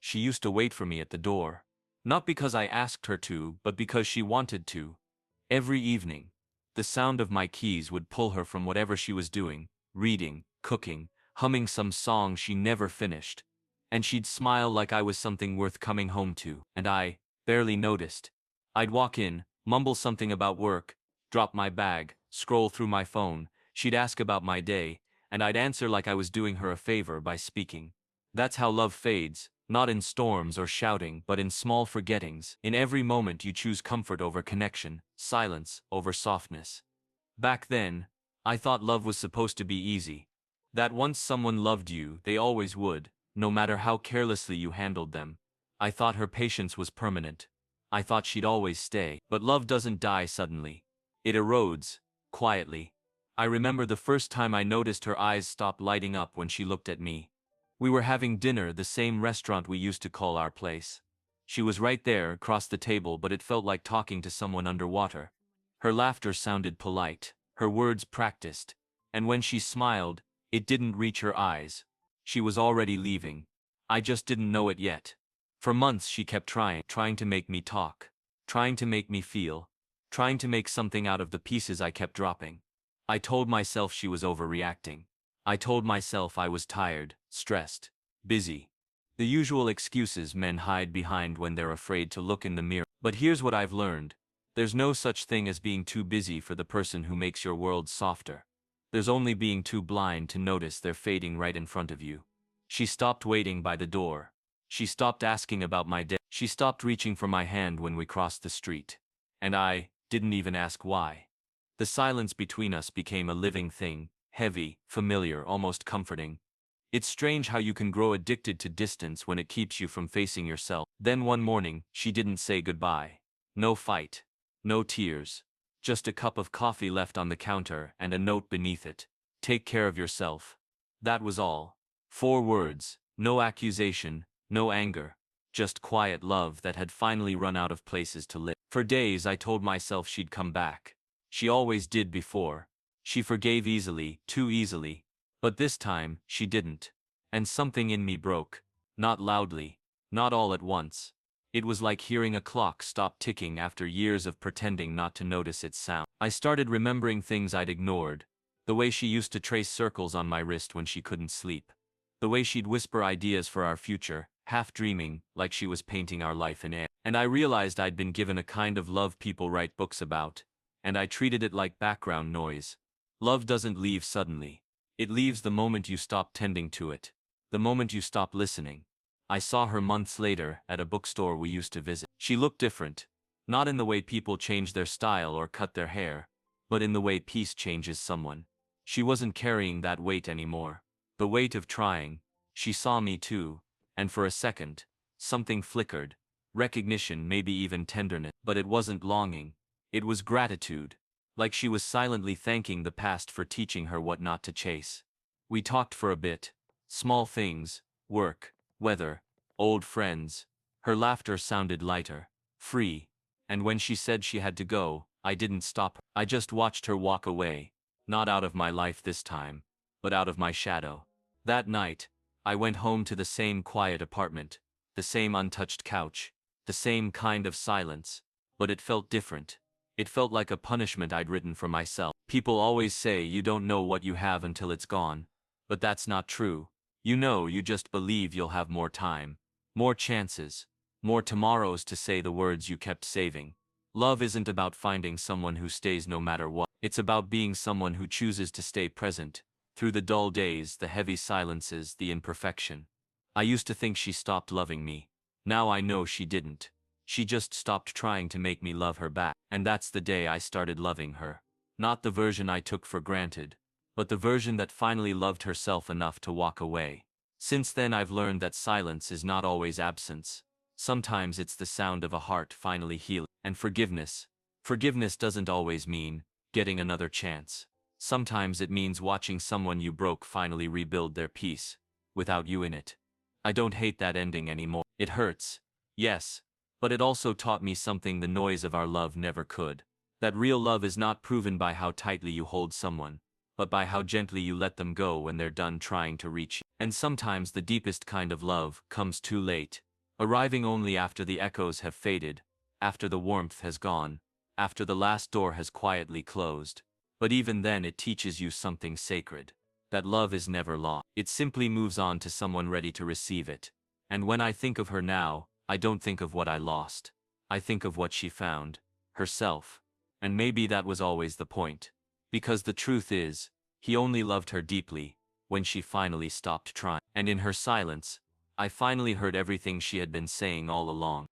she used to wait for me at the door. Not because I asked her to, but because she wanted to. Every evening, the sound of my keys would pull her from whatever she was doing, reading, cooking, humming some song she never finished. And she'd smile like I was something worth coming home to, and I barely noticed. I'd walk in, mumble something about work, drop my bag, scroll through my phone. She'd ask about my day, and I'd answer like I was doing her a favor by speaking. That's how love fades, not in storms or shouting, but in small forgettings. In every moment you choose comfort over connection, silence over softness. Back then, I thought love was supposed to be easy. That once someone loved you, they always would, no matter how carelessly you handled them. I thought her patience was permanent. I thought she'd always stay. But love doesn't die suddenly. It erodes, quietly. I remember the first time I noticed her eyes stop lighting up when she looked at me. We were having dinner at the same restaurant we used to call our place. She was right there, across the table, but it felt like talking to someone underwater. Her laughter sounded polite, her words practiced, and when she smiled, it didn't reach her eyes. She was already leaving. I just didn't know it yet. For months she kept trying to make me talk, trying to make me feel, trying to make something out of the pieces I kept dropping. I told myself she was overreacting. I told myself I was tired, stressed, busy. The usual excuses men hide behind when they're afraid to look in the mirror. But here's what I've learned. There's no such thing as being too busy for the person who makes your world softer. There's only being too blind to notice they're fading right in front of you. She stopped waiting by the door. She stopped asking about my day. She stopped reaching for my hand when we crossed the street. And I didn't even ask why. The silence between us became a living thing, heavy, familiar, almost comforting. It's strange how you can grow addicted to distance when it keeps you from facing yourself. Then one morning, she didn't say goodbye. No fight. No tears. Just a cup of coffee left on the counter and a note beneath it. Take care of yourself. That was all. 4 words. No accusation, no anger. Just quiet love that had finally run out of places to live. For days I told myself she'd come back. She always did before. She forgave easily, too easily. But this time, she didn't. And something in me broke. Not loudly. Not all at once. It was like hearing a clock stop ticking after years of pretending not to notice its sound. I started remembering things I'd ignored. The way she used to trace circles on my wrist when she couldn't sleep. The way she'd whisper ideas for our future, half dreaming, like she was painting our life in air. And I realized I'd been given a kind of love people write books about, and I treated it like background noise. Love doesn't leave suddenly. It leaves the moment you stop tending to it. The moment you stop listening. I saw her months later at a bookstore we used to visit. She looked different. Not in the way people change their style or cut their hair, but in the way peace changes someone. She wasn't carrying that weight anymore. The weight of trying. She saw me too, and for a second, something flickered. Recognition, maybe even tenderness. But it wasn't longing. It was gratitude. Like she was silently thanking the past for teaching her what not to chase. We talked for a bit. Small things, work, weather, old friends. Her laughter sounded lighter, free. And when she said she had to go, I didn't stop her. I just watched her walk away. Not out of my life this time, but out of my shadow. That night, I went home to the same quiet apartment, the same untouched couch, the same kind of silence, but it felt different. It felt like a punishment I'd written for myself. People always say you don't know what you have until it's gone, but that's not true. You know, you just believe you'll have more time, more chances, more tomorrows to say the words you kept saving. Love isn't about finding someone who stays no matter what. It's about being someone who chooses to stay present, through the dull days, the heavy silences, the imperfection. I used to think she stopped loving me. Now I know she didn't. She just stopped trying to make me love her back. And that's the day I started loving her. Not the version I took for granted, but the version that finally loved herself enough to walk away. Since then I've learned that silence is not always absence. Sometimes it's the sound of a heart finally healing. And forgiveness. Forgiveness doesn't always mean getting another chance. Sometimes it means watching someone you broke finally rebuild their peace, without you in it. I don't hate that ending anymore. It hurts, yes, but it also taught me something the noise of our love never could. That real love is not proven by how tightly you hold someone, but by how gently you let them go when they're done trying to reach you. And sometimes the deepest kind of love comes too late. arriving only after the echoes have faded, after the warmth has gone, after the last door has quietly closed. But even then it teaches you something sacred. That love is never lost. It simply moves on to someone ready to receive it. And when I think of her now, I don't think of what I lost. I think of what she found. Herself. And maybe that was always the point. Because the truth is, he only loved her deeply when she finally stopped trying. And in her silence, I finally heard everything she had been saying all along.